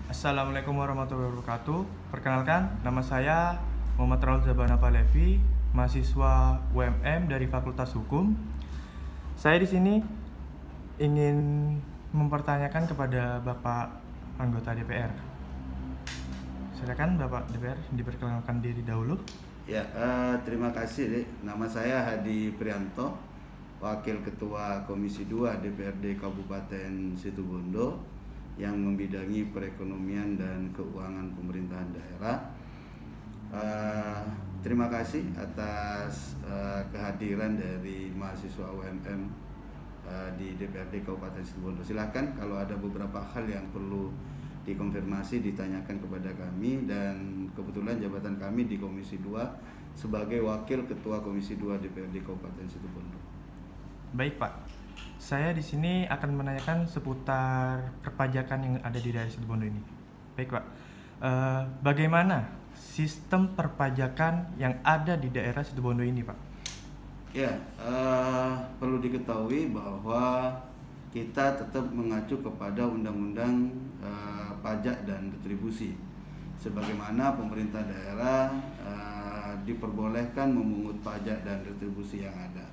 Assalamualaikum warahmatullahi wabarakatuh. Perkenalkan, nama saya Muhammad Raul Zabana Palevi, mahasiswa UMM dari Fakultas Hukum. Saya di sini ingin mempertanyakan kepada Bapak anggota DPR. Silakan Bapak DPR diperkenalkan diri dahulu. Ya, terima kasih, Dek. Nama saya Hadi Prianto, Wakil Ketua Komisi 2 DPRD Kabupaten Situbondo yang membidangi perekonomian dan keuangan pemerintahan daerah. Terima kasih atas kehadiran dari mahasiswa UMM di DPRD Kabupaten Situbondo. Silakan kalau ada beberapa hal yang perlu dikonfirmasi ditanyakan kepada kami, dan kebetulan jabatan kami di Komisi 2 sebagai Wakil Ketua Komisi 2 DPRD Kabupaten Situbondo. Baik Pak, saya di sini akan menanyakan seputar perpajakan yang ada di daerah Situbondo ini. Baik Pak, bagaimana sistem perpajakan yang ada di daerah Situbondo ini Pak? Ya, perlu diketahui bahwa kita tetap mengacu kepada Undang-Undang Pajak dan Retribusi. Sebagaimana pemerintah daerah diperbolehkan memungut pajak dan retribusi yang ada.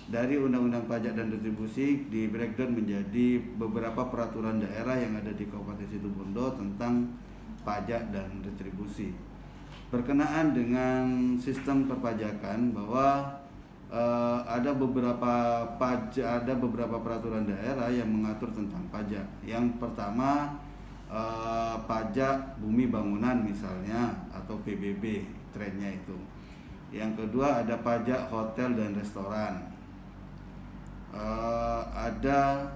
Dari Undang-Undang Pajak dan Retribusi di breakdown menjadi beberapa peraturan daerah yang ada di Kabupaten Situbondo tentang pajak dan retribusi. Berkenaan dengan sistem perpajakan, bahwa ada beberapa peraturan daerah yang mengatur tentang pajak. Yang pertama, pajak bumi bangunan misalnya, atau PBB trennya itu. Yang kedua ada pajak hotel dan restoran. Ada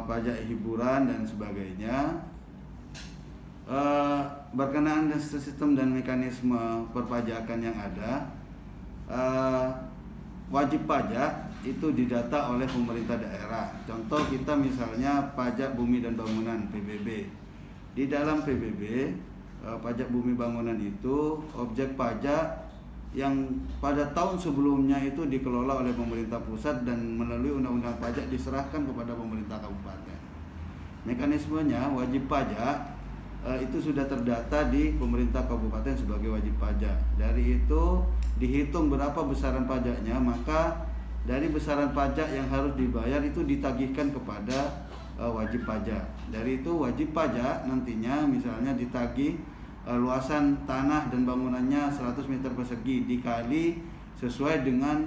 pajak hiburan dan sebagainya. Berkenaan dengan sistem dan mekanisme perpajakan yang ada, wajib pajak itu didata oleh pemerintah daerah. Contoh kita misalnya pajak bumi dan bangunan PBB. Di dalam PBB, pajak bumi bangunan itu objek pajak yang pada tahun sebelumnya itu dikelola oleh pemerintah pusat dan melalui undang-undang pajak diserahkan kepada pemerintah kabupaten. Mekanismenya wajib pajak itu sudah terdata di pemerintah kabupaten sebagai wajib pajak. Dari itu dihitung berapa besaran pajaknya, maka dari besaran pajak yang harus dibayar itu ditagihkan kepada wajib pajak. Dari itu wajib pajak nantinya misalnya ditagih luasan tanah dan bangunannya 100 meter persegi dikali sesuai dengan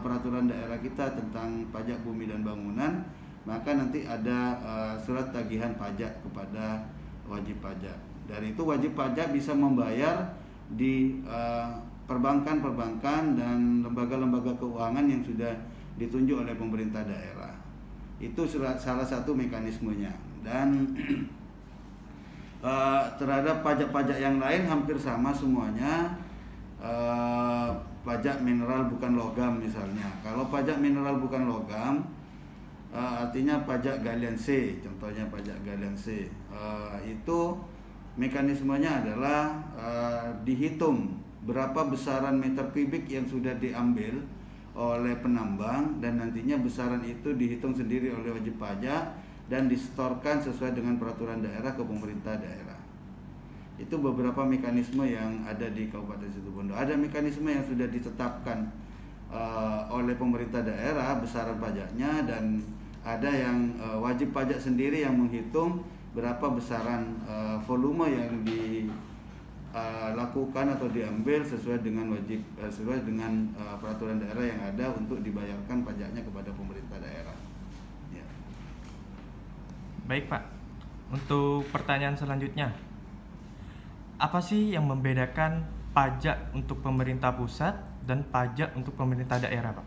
peraturan daerah kita tentang pajak bumi dan bangunan, maka nanti ada surat tagihan pajak kepada wajib pajak. Dari itu wajib pajak bisa membayar di perbankan dan lembaga-lembaga keuangan yang sudah ditunjuk oleh pemerintah daerah. Itu salah satu mekanismenya. Dan terhadap pajak-pajak yang lain hampir sama semuanya. Pajak mineral bukan logam misalnya. Kalau pajak mineral bukan logam, artinya pajak galian C, contohnya pajak galian C, itu mekanismenya adalah dihitung berapa besaran meter kubik yang sudah diambil oleh penambang, dan nantinya besaran itu dihitung sendiri oleh wajib pajak dan disetorkan sesuai dengan peraturan daerah ke pemerintah daerah. Itu beberapa mekanisme yang ada di Kabupaten Situbondo. Ada mekanisme yang sudah ditetapkan oleh pemerintah daerah besaran pajaknya, dan ada yang wajib pajak sendiri yang menghitung berapa besaran volume yang dilakukan atau diambil sesuai dengan peraturan daerah yang ada untuk dibayarkan pajaknya kepada pemerintah daerah. Ya. Baik Pak, untuk pertanyaan selanjutnya, apa sih yang membedakan pajak untuk pemerintah pusat dan pajak untuk pemerintah daerah Pak?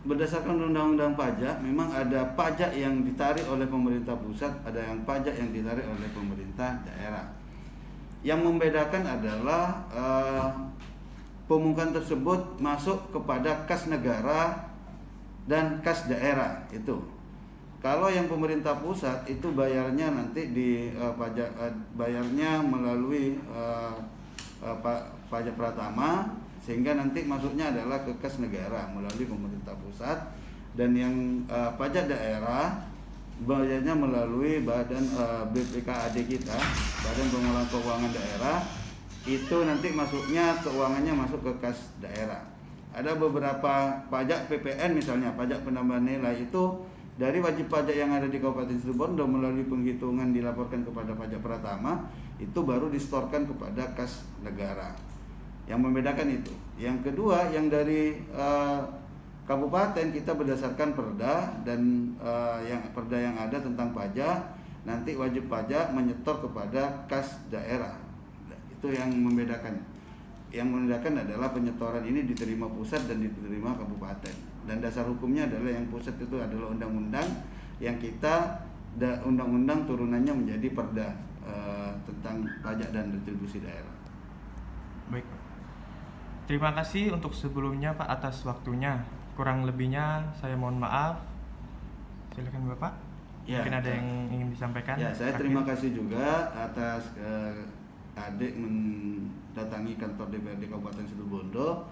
Berdasarkan undang-undang pajak, memang ada pajak yang ditarik oleh pemerintah pusat, ada yang pajak yang ditarik oleh pemerintah daerah. Yang membedakan adalah pemungutan tersebut masuk kepada kas negara dan kas daerah itu. Kalau yang pemerintah pusat itu bayarnya nanti di bayarnya melalui pajak pratama, sehingga nanti masuknya adalah ke kas negara melalui pemerintah pusat. Dan yang pajak daerah bayarnya melalui badan BPKAD kita, Badan Pengelolaan Keuangan Daerah. Itu nanti masuknya keuangannya masuk ke kas daerah. Ada beberapa pajak PPN misalnya, pajak penambahan nilai itu dari wajib pajak yang ada di Kabupaten Situbondo melalui penghitungan dilaporkan kepada pajak Pratama, itu baru distorkan kepada kas negara. Yang membedakan itu. Yang kedua, yang dari kabupaten kita berdasarkan perda dan yang perda yang ada tentang pajak, nanti wajib pajak menyetor kepada kas daerah. Itu yang membedakan. Yang membedakan adalah penyetoran ini diterima pusat dan diterima kabupaten. Dan dasar hukumnya adalah yang pusat itu adalah undang-undang, yang kita undang-undang turunannya menjadi perda tentang pajak dan retribusi daerah. Baik, Pak. Terima kasih untuk sebelumnya, Pak, atas waktunya. Kurang lebihnya saya mohon maaf. Silakan Bapak. Ya, mungkin ada yang ingin disampaikan. Ya, saya terima kasih juga atas adik mendatangi kantor DPRD Kabupaten Situbondo,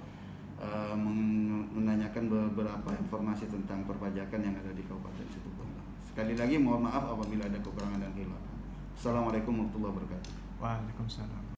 menanyakan beberapa informasi tentang perpajakan yang ada di Kabupaten Situbondo. Sekali lagi mohon maaf apabila ada kekurangan dan khilaf. Assalamualaikum warahmatullahi wabarakatuh. Waalaikumsalam.